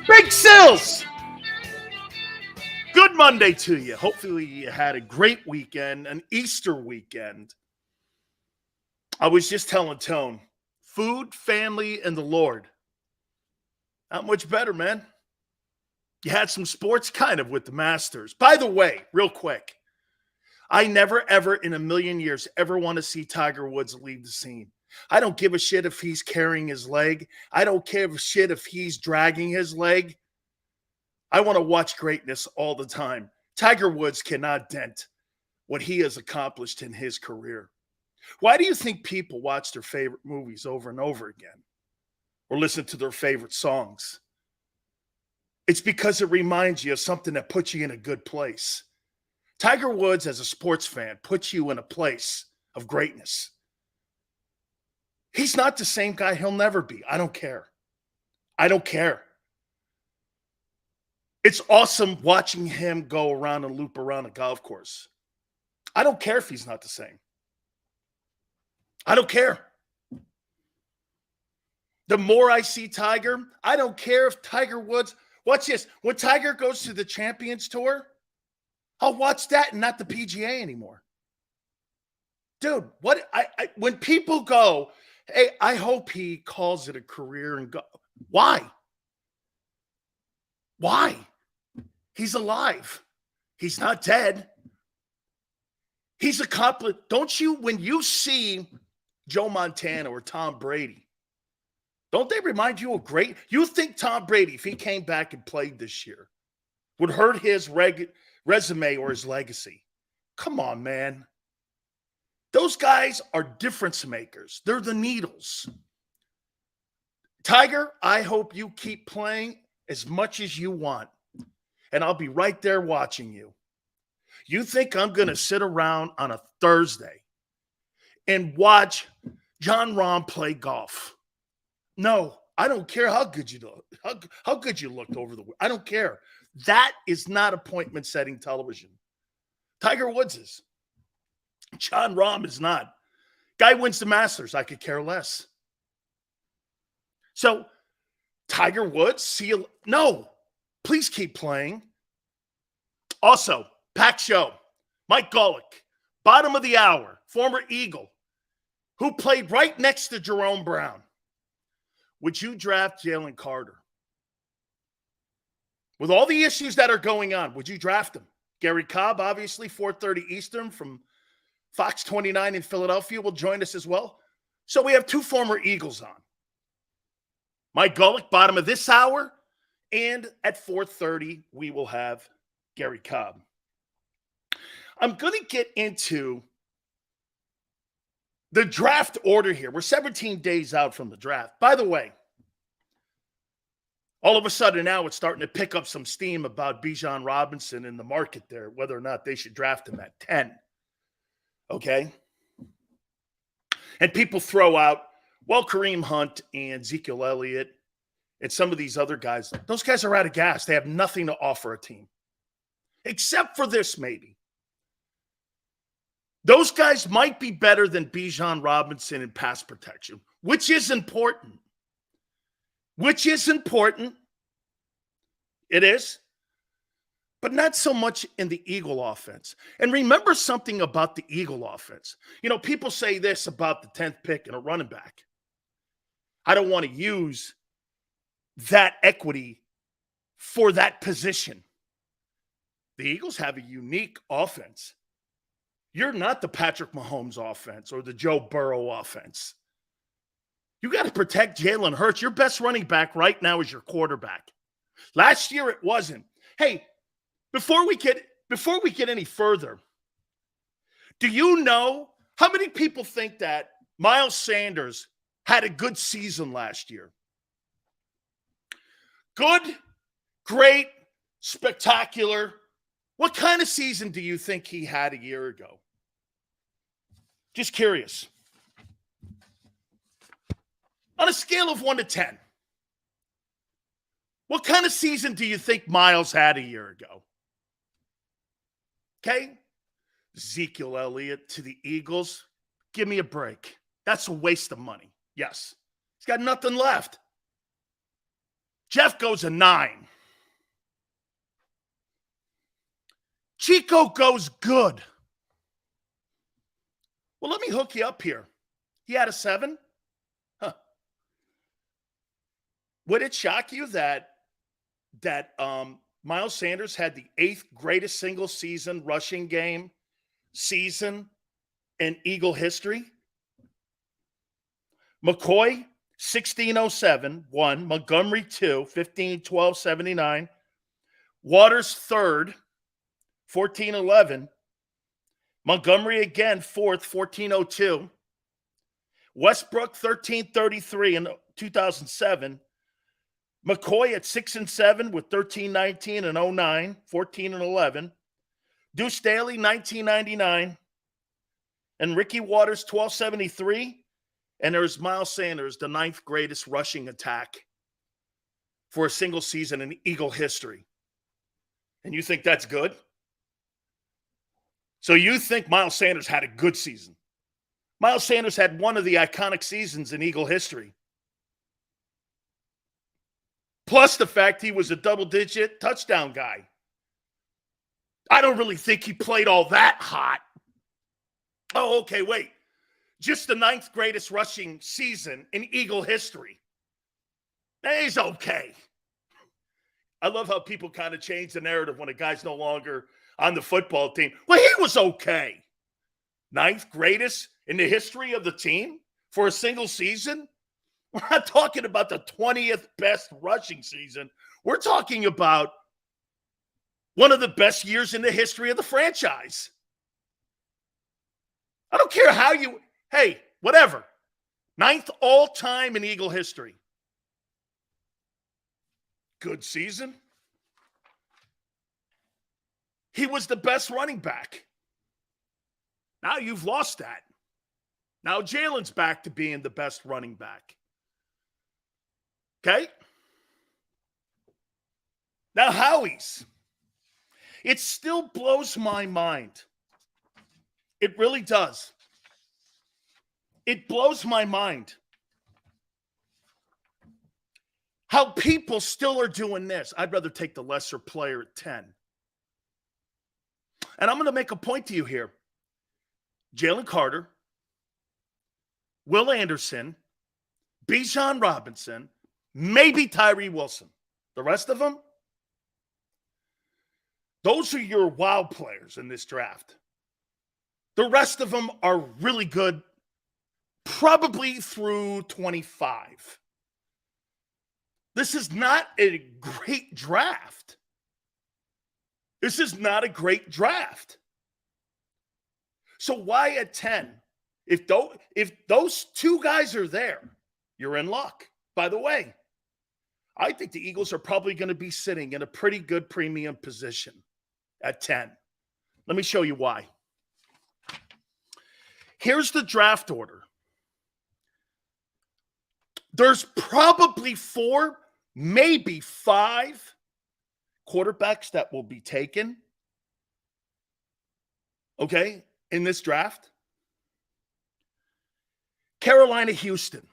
Big Sills! Good Monday to you. Hopefully you had a great weekend, an Easter weekend. I was just telling Tone, food, family, and the Lord. Not much better, man. You had some sports kind of with the Masters. By the way, real quick, I never, ever in a million years ever want to see Tiger Woods leave the scene. I don't give a shit if he's carrying his leg. I don't give a shit if he's dragging his leg. I want to watch greatness all the time. Tiger Woods cannot dent what he has accomplished in his career. Why do you think people watch their favorite movies over and over again or listen to their favorite songs? It's because it reminds you of something that puts you in a good place. Tiger Woods, as a sports fan, puts you in a place of greatness. He's not the same guy he'll never be. I don't care. I don't care. It's awesome watching him go around and loop around a golf course. I don't care if he's not the same. I don't care. The more I see Tiger, I don't care if Tiger Woods, watch this, when Tiger goes to the Champions Tour, I'll watch that and not the PGA anymore. Dude, when people go, hey, I hope he calls it a career and go. Why? Why? He's alive. He's not dead. He's accomplished. Don't you, when you see Joe Montana or Tom Brady, don't they remind you of great? You think Tom Brady, if he came back and played this year, would hurt his resume or his legacy? Come on, man. Those guys are difference makers. They're the needles. Tiger, I hope you keep playing as much as you want, and I'll be right there watching you. You think I'm going to sit around on a Thursday and watch Jon Rahm play golf? No, I don't care how good you look, how good you looked over the week. I don't care. That is not appointment-setting television. Tiger Woods is. Jon Rahm is not. Guy wins the Masters. I could care less. So, Tiger Woods, no, please keep playing. Also, packed show. Mike Golick, bottom of the hour, former Eagle, who played right next to Jerome Brown. Would you draft Jalen Carter? With all the issues that are going on, would you draft him? Gary Cobb, obviously, 4:30 Eastern from Fox 29 in Philadelphia will join us as well. So we have two former Eagles on. Mike Golick, bottom of this hour. And at 4:30, we will have Gary Cobb. I'm going to get into the draft order here. We're 17 days out from the draft. By the way, all of a sudden now it's starting to pick up some steam about Bijan Robinson in the market there, whether or not they should draft him at 10. Okay? And people throw out, well, Kareem Hunt and Ezekiel Elliott and some of these other guys, those guys are out of gas. They have nothing to offer a team. Except for this, maybe. Those guys might be better than Bijan Robinson in pass protection, which is important. Which is important. It is. But not so much in the Eagle offense. And remember something about the Eagle offense. You know, people say this about the 10th pick and a running back. I don't want to use that equity for that position. The Eagles have a unique offense. You're not the Patrick Mahomes offense or the Joe Burrow offense. You got to protect Jalen Hurts. Your best running back right now is your quarterback. Last year it wasn't. Hey, before we get any further, do you know how many people think that Miles Sanders had a good season last year? Good, great, spectacular. What kind of season do you think he had a year ago? Just curious. On a scale of 1 to 10, what kind of season do you think Miles had a year ago? Okay? Ezekiel Elliott to the Eagles. Give me a break. That's a waste of money. Yes. He's got nothing left. Jeff goes a 9. Chico goes good. Well, let me hook you up here. He had a 7? Huh. Would it shock you that Miles Sanders had the 8th greatest single season rushing game season in Eagle history? McCoy, 1607, 1. Montgomery, 2, 15-12-79. Waters, 3rd, 1411. Montgomery again, 4th, 1402. Westbrook, 1333 in 2007. McCoy at 6 and 7 with 1319 and 09, 14 and 11. Deuce Staley, 1999. And Ricky Waters, 1273. And there's Miles Sanders, the 9th greatest rushing attack for a single season in Eagle history. And you think that's good? So you think Miles Sanders had a good season? Miles Sanders had one of the iconic seasons in Eagle history. Plus the fact he was a double-digit touchdown guy. I don't really think he played all that hot. Oh, okay, wait. Just the 9th greatest rushing season in Eagle history. He's okay. I love how people kind of change the narrative when a guy's no longer on the football team. Well, he was okay. 9th greatest in the history of the team for a single season? We're not talking about the 20th best rushing season. We're talking about one of the best years in the history of the franchise. I don't care how you, hey, whatever. 9th all-time in Eagle history. Good season. He was the best running back. Now you've lost that. Now Jalen's back to being the best running back. Okay? Now Howie's. It still blows my mind. It really does. It blows my mind how people still are doing this. I'd rather take the lesser player at 10. And I'm going to make a point to you here. Jalen Carter, Will Anderson, Bijan Robinson, maybe Tyree Wilson. The rest of them, those are your wild players in this draft. The rest of them are really good, probably through 25. This is not a great draft. This is not a great draft. So why at 10? If those two guys are there, you're in luck. By the way, I think the Eagles are probably going to be sitting in a pretty good premium position at 10. Let me show you why. Here's the draft order. There's probably 4, maybe 5 quarterbacks that will be taken, okay, in this draft. Carolina, Houston,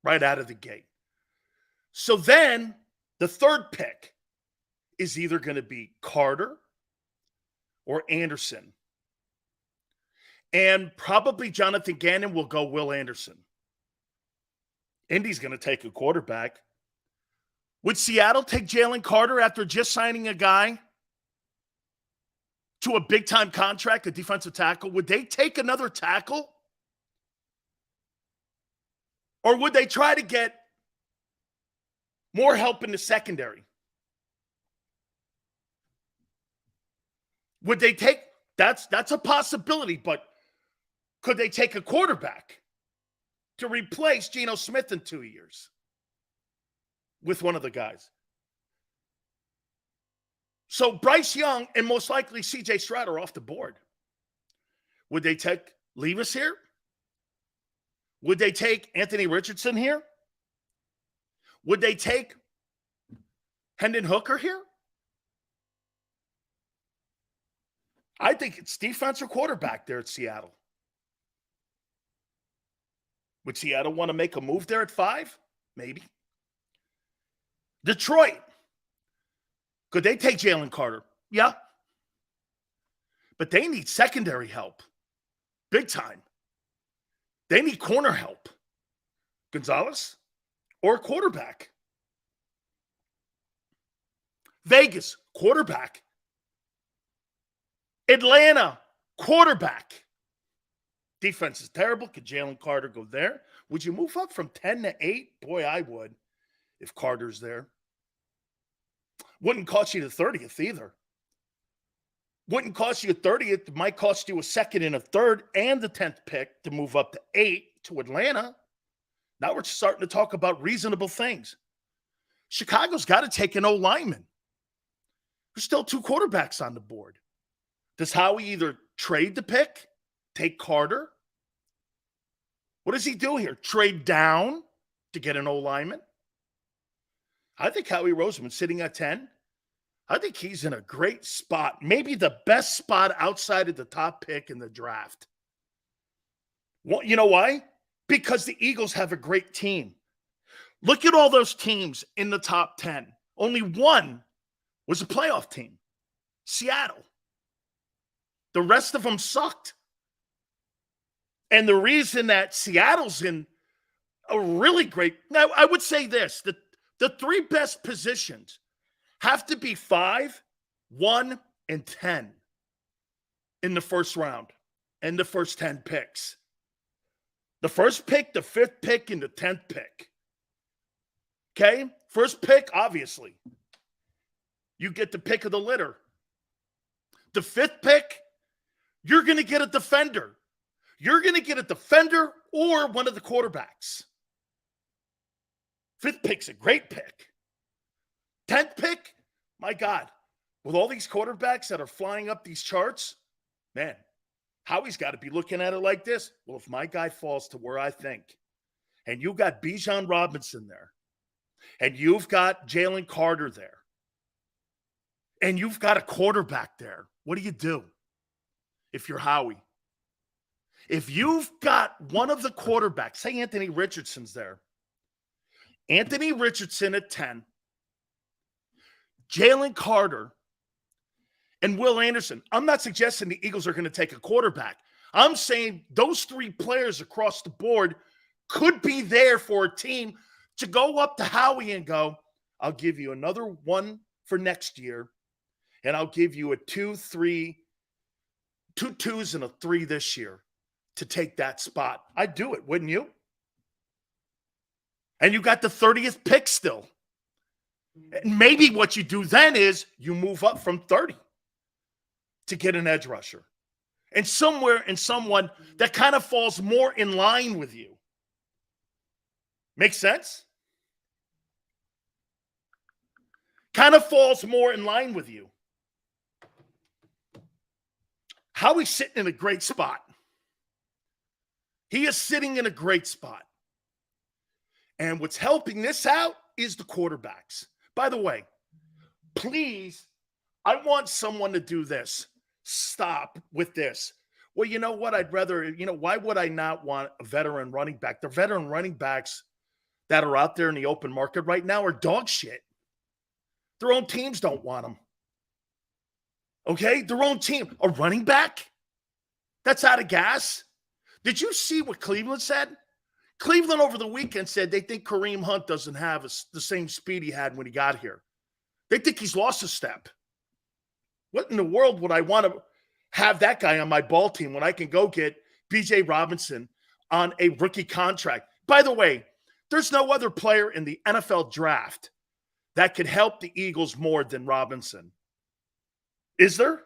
right out of the gate. So then the 3rd pick is either going to be Carter or Anderson. And probably Jonathan Gannon will go Will Anderson. Indy's going to take a quarterback. Would Seattle take Jalen Carter after just signing a guy to a big-time contract, a defensive tackle? Would they take another tackle? Or would they try to get more help in the secondary? Would they take – that's a possibility, but could they take a quarterback to replace Geno Smith in 2 years with one of the guys? So Bryce Young and most likely C.J. Stroud are off the board. Would they take Levis here? Would they take Anthony Richardson here? Would they take Hendon Hooker here? I think it's defense or quarterback there at Seattle. Would Seattle want to make a move there at 5? Maybe. Detroit. Could they take Jalen Carter? Yeah. But they need secondary help. Big time. They need corner help. Gonzalez or quarterback. Vegas, quarterback. Atlanta, quarterback. Defense is terrible. Could Jalen Carter go there? Would you move up from 10 to 8? Boy, I would if Carter's there. Wouldn't cost you the 30th either. Wouldn't cost you a 30th. It might cost you a second and a third and the 10th pick to move up to 8 to Atlanta. Now we're starting to talk about reasonable things. Chicago's got to take an O-lineman. There's still 2 quarterbacks on the board. Does Howie either trade the pick, take Carter? What does he do here? Trade down to get an O-lineman? I think Howie Roseman sitting at 10. I think he's in a great spot. Maybe the best spot outside of the top pick in the draft. Well, you know why? Because the Eagles have a great team. Look at all those teams in the top 10. Only one was a playoff team. Seattle. The rest of them sucked. And the reason that Seattle's in a really great... Now, I would say this. The 3 best positions have to be 5, 1, and 10 in the first round and the first 10 picks. The first pick, the 5th pick, and the 10th pick. Okay? First pick, obviously. You get the pick of the litter. The 5th pick, you're going to get a defender. You're going to get a defender or one of the quarterbacks. 5th pick's a great pick. 10th pick, my God, with all these quarterbacks that are flying up these charts, man, Howie's got to be looking at it like this. Well, if my guy falls to where I think, and you got Bijan Robinson there, and you've got Jalen Carter there, and you've got a quarterback there, what do you do if you're Howie? If you've got one of the quarterbacks, say Anthony Richardson's there, Anthony Richardson at 10, Jalen Carter, and Will Anderson. I'm not suggesting the Eagles are going to take a quarterback. I'm saying those 3 players across the board could be there for a team to go up to Howie and go, I'll give you another 1 for next year, and I'll give you a 2, 3, 2 2s and a 3 this year to take that spot. I'd do it, wouldn't you? And you got the 30th pick still. And maybe what you do then is you move up from 30 to get an edge rusher. And somewhere in someone that kind of falls more in line with you. Make sense? Kind of falls more in line with you. Howie's sitting in a great spot. He is sitting in a great spot. And what's helping this out is the quarterbacks. By the way, please, I want someone to do this. Stop with this. Well, you know what? I'd rather, why would I not want a veteran running back? The veteran running backs that are out there in the open market right now are dog shit. Their own teams don't want them. Okay? Their own team. A running back? That's out of gas. Did you see what Cleveland said? Cleveland over the weekend said they think Kareem Hunt doesn't have the same speed he had when he got here. They think he's lost a step. What in the world would I want to have that guy on my ball team when I can go get B.J. Robinson on a rookie contract? By the way, there's no other player in the NFL draft that could help the Eagles more than Robinson. Is there?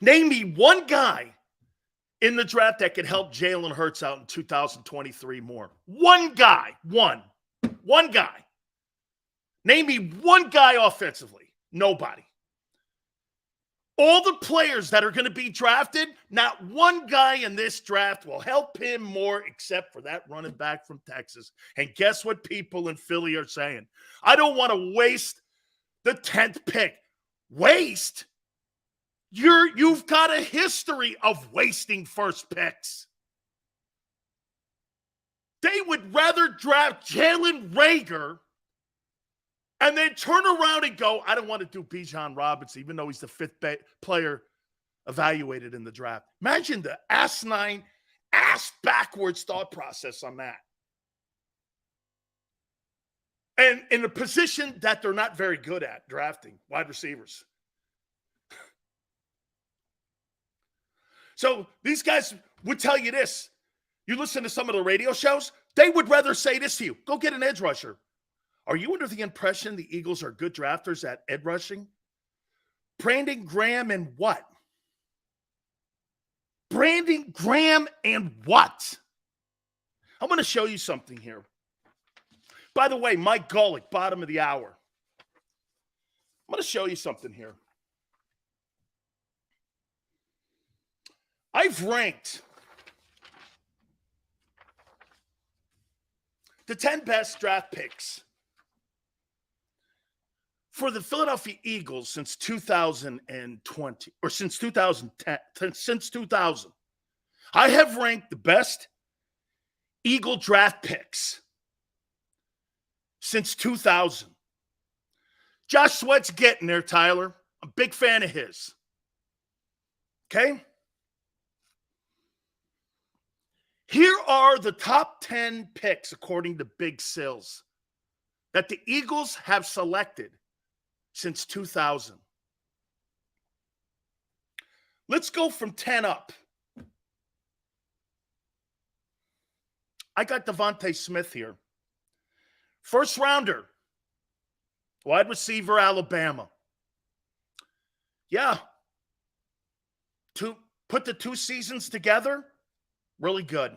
Name me one guy in the draft that could help Jalen Hurts out in 2023 more. One guy. One guy. Name me one guy offensively. Nobody. All the players that are going to be drafted, not one guy in this draft will help him more except for that running back from Texas. And guess what people in Philly are saying? I don't want to waste the 10th pick. Waste? You've got a history of wasting first picks. They would rather draft Jalen Reagor and then turn around and go, I don't want to do Bijan Robinson, even though he's the fifth player evaluated in the draft. Imagine the asinine, ass-backwards thought process on that. And in a position that they're not very good at drafting, wide receivers. So these guys would tell you this. You listen to some of the radio shows, they would rather say this to you. Go get an edge rusher. Are you under the impression the Eagles are good drafters at edge rushing? Brandon Graham and what? Brandon Graham and what? I'm going to show you something here. By the way, Mike Golick, bottom of the hour. I'm going to show you something here. I've ranked the 10 best draft picks for the Philadelphia Eagles since 2020, or since 2010, since 2000. I have ranked the best Eagle draft picks since 2000. Josh Sweat's getting there, Tyler. I'm a big fan of his. Okay? Here are the top 10 picks, according to Big Sills, that the Eagles have selected since 2000. Let's go from 10 up. I got Devontae Smith here. First rounder, wide receiver, Alabama. Yeah. Put the 2 seasons together, really good.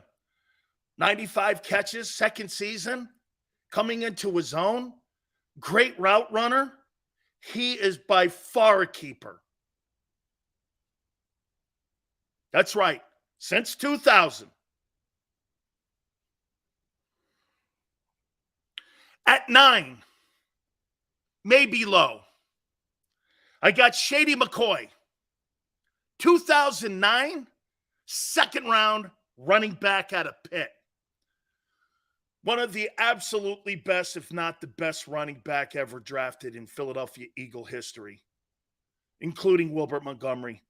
95 catches, second season, coming into his own. Great route runner. He is by far a keeper. That's right. Since 2000. At 9, maybe low, I got Shady McCoy. 2009, second round, running back out of Pitt. One of the absolutely best, if not the best running back ever drafted in Philadelphia Eagle history, including Wilbert Montgomery.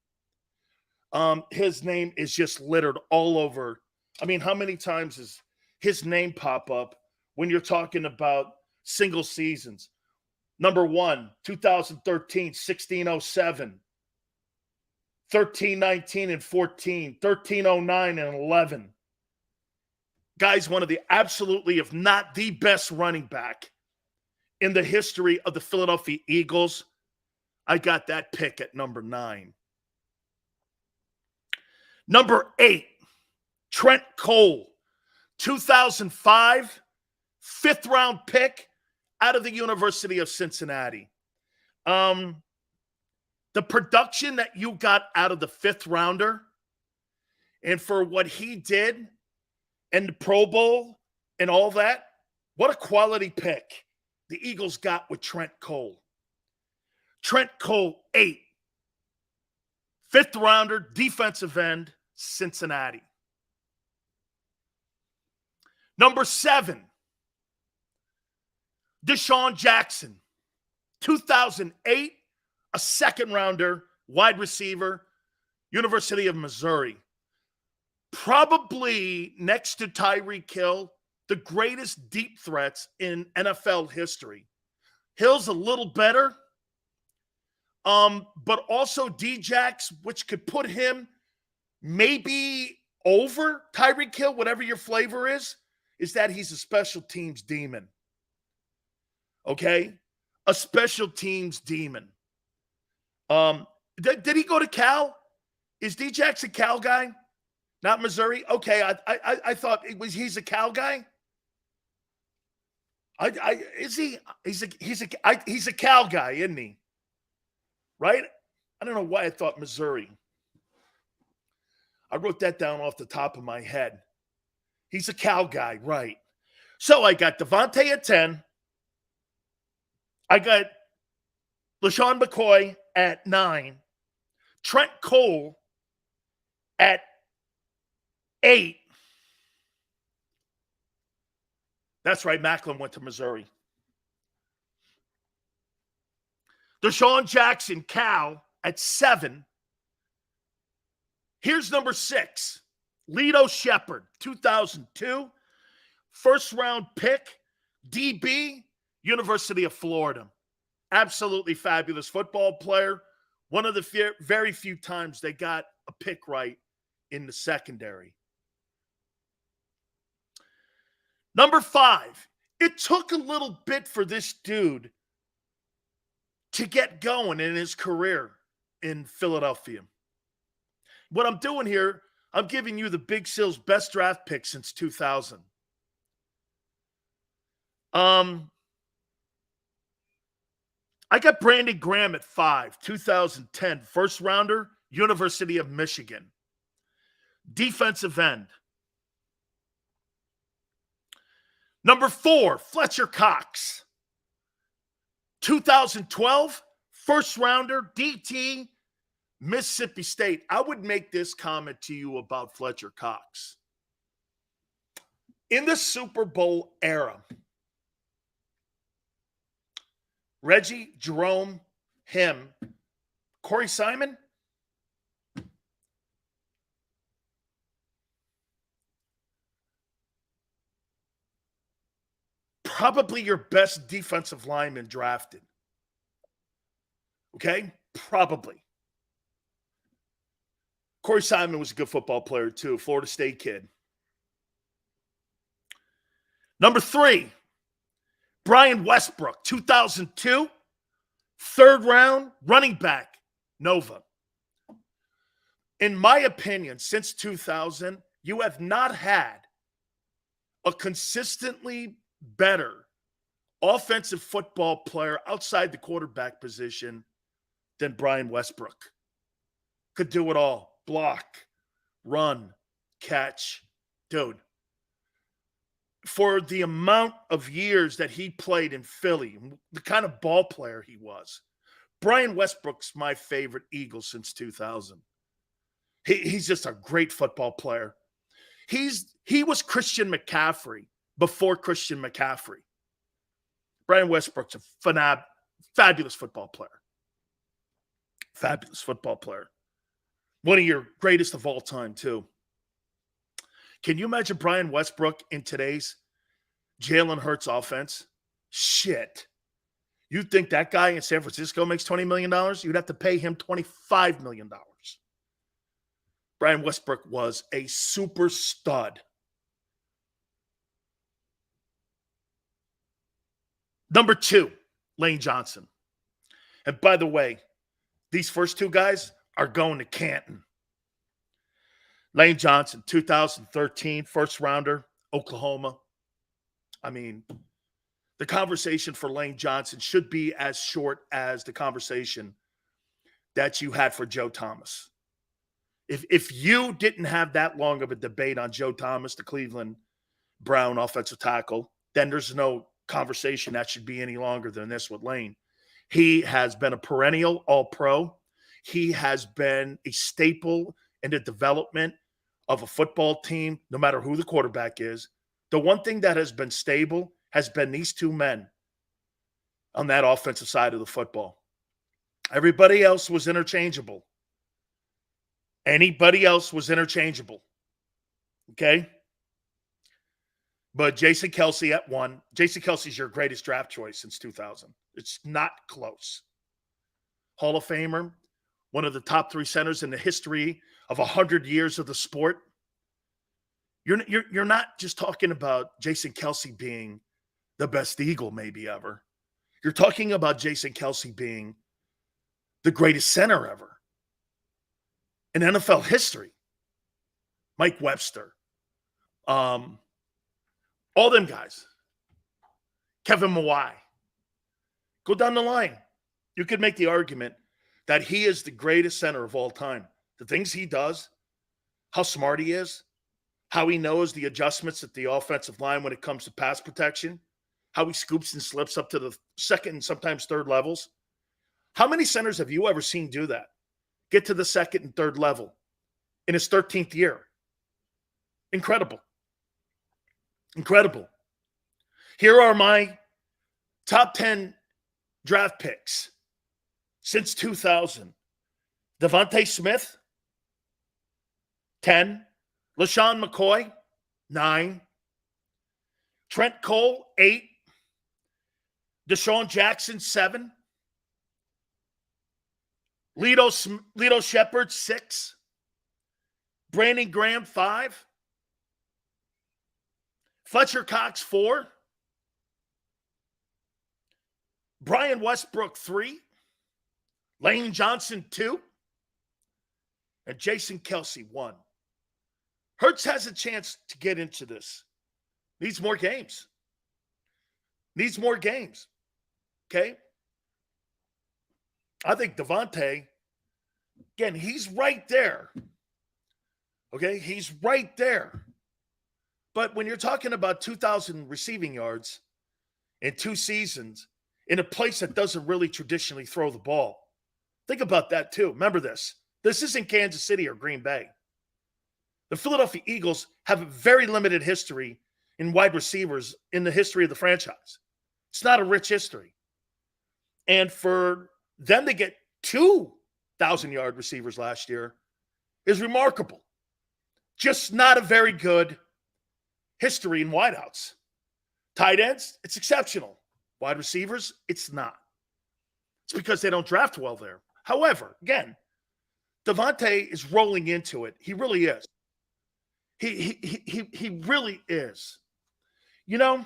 His name is just littered all over. I mean, how many times does his name pop up when you're talking about single seasons? Number 1, 2013, 1607. 13, 19, and 14. 13, 09, and 11. Guy's one of the absolutely, if not the best running back in the history of the Philadelphia Eagles. I got that pick at number 9. Number 8, Trent Cole. 2005, 5th round pick out of the University of Cincinnati. The production that you got out of the 5th rounder, and for what he did and the Pro Bowl and all that, what a quality pick the Eagles got with Trent Cole. Trent Cole, 8. 5th rounder, defensive end, Cincinnati. Number 7, Deshaun Jackson. 2008, a 2nd rounder, wide receiver, University of Missouri. Probably next to Tyreek Hill, the greatest deep threats in NFL history. Hill's a little better, but also D-Jax, which could put him maybe over Tyreek Hill, whatever your flavor is that he's a special teams demon. Okay? A special teams demon. Did he go to Cal? Is D-Jax a Cal guy? Not Missouri? Okay, I thought he's a Cal guy. Is he? He's a Cal guy, isn't he? Right? I don't know why I thought Missouri. I wrote that down off the top of my head. He's a Cal guy, right? So I got Devontae at 10. I got LaShawn McCoy at 9. Trent Cole at 8. That's right, Macklin went to Missouri. Deshaun Jackson, Cal, at 7. Here's number 6, Lito Shepherd, 2002. First-round pick, DB, University of Florida. Absolutely fabulous football player. One of the very few times they got a pick right in the secondary. Number 5, it took a little bit for this dude to get going in his career in Philadelphia. What I'm doing here, I'm giving you the Big Sil's best draft pick since 2000. I got Brandon Graham at 5, 2010, first rounder, University of Michigan. Defensive end. Number 4, Fletcher Cox, 2012, first rounder, DT, Mississippi State. I would make this comment to you about Fletcher Cox. In the Super Bowl era, Reggie, Jerome, him, Corey Simon, probably your best defensive lineman drafted. Okay? Probably. Corey Simon was a good football player too, Florida State kid. Number 3, Brian Westbrook, 2002, third round, running back, Nova. In my opinion, since 2000, you have not had a consistently better offensive football player outside the quarterback position than Brian Westbrook. Could do it all. Block, run, catch. Dude, for the amount of years that he played in Philly, the kind of ball player he was, Brian Westbrook's my favorite Eagle since 2000. He's just a great football player. He was Christian McCaffrey before Christian McCaffrey. Brian Westbrook's a fabulous football player. Fabulous football player. One of your greatest of all time, too. Can you imagine Brian Westbrook in today's Jalen Hurts offense? Shit. You think that guy in San Francisco makes $20 million? You'd have to pay him $25 million. Brian Westbrook was a super stud. Number 2, Lane Johnson. And by the way, these first 2 guys are going to Canton. Lane Johnson, 2013, first rounder, Oklahoma. I mean, the conversation for Lane Johnson should be as short as the conversation that you had for Joe Thomas. If you didn't have that long of a debate on Joe Thomas, the Cleveland Brown offensive tackle, then there's no conversation that should be any longer than this with Lane. He has been a perennial All-Pro. He has been a staple in the development of a football team, no matter who the quarterback is. The one thing that has been stable has been these 2 men on that offensive side of the football. Everybody else was interchangeable. Anybody else was interchangeable. Okay? But Jason Kelce at 1. Jason Kelce's your greatest draft choice since 2000. It's not close. Hall of Famer, one of the top 3 centers in the history of 100 years of the sport. You're not just talking about Jason Kelce being the best Eagle maybe ever. You're talking about Jason Kelce being the greatest center ever in NFL history. Mike Webster. All them guys. Kevin Mawai. Go down the line. You could make the argument that he is the greatest center of all time. The things he does, how smart he is, how he knows the adjustments at the offensive line when it comes to pass protection, how he scoops and slips up to the second and sometimes third levels. How many centers have you ever seen do that? Get to the second and third level in his 13th year. Incredible. Incredible. Here are my top 10 draft picks since 2000. Devontae Smith, 10. LaShawn McCoy, 9. Trent Cole, 8. Deshaun Jackson, 7. Lito Shepherd, 6. Brandon Graham, 5. Fletcher Cox, 4. Brian Westbrook, 3. Lane Johnson, 2. And Jason Kelsey, 1. Hurts has a chance to get into this. Needs more games. Okay? I think Devontae, again, he's right there. Okay? He's right there. But when you're talking about 2,000 receiving yards in 2 seasons in a place that doesn't really traditionally throw the ball, think about that too. Remember this. This isn't Kansas City or Green Bay. The Philadelphia Eagles have a very limited history in wide receivers in the history of the franchise. It's not a rich history. And for them to get 2,000-yard receivers last year is remarkable. Just not a very good history in wideouts. Tight ends, it's exceptional. Wide receivers, it's not. It's because they don't draft well there. However, again, Devontae is rolling into it. He really is. He really is. You know,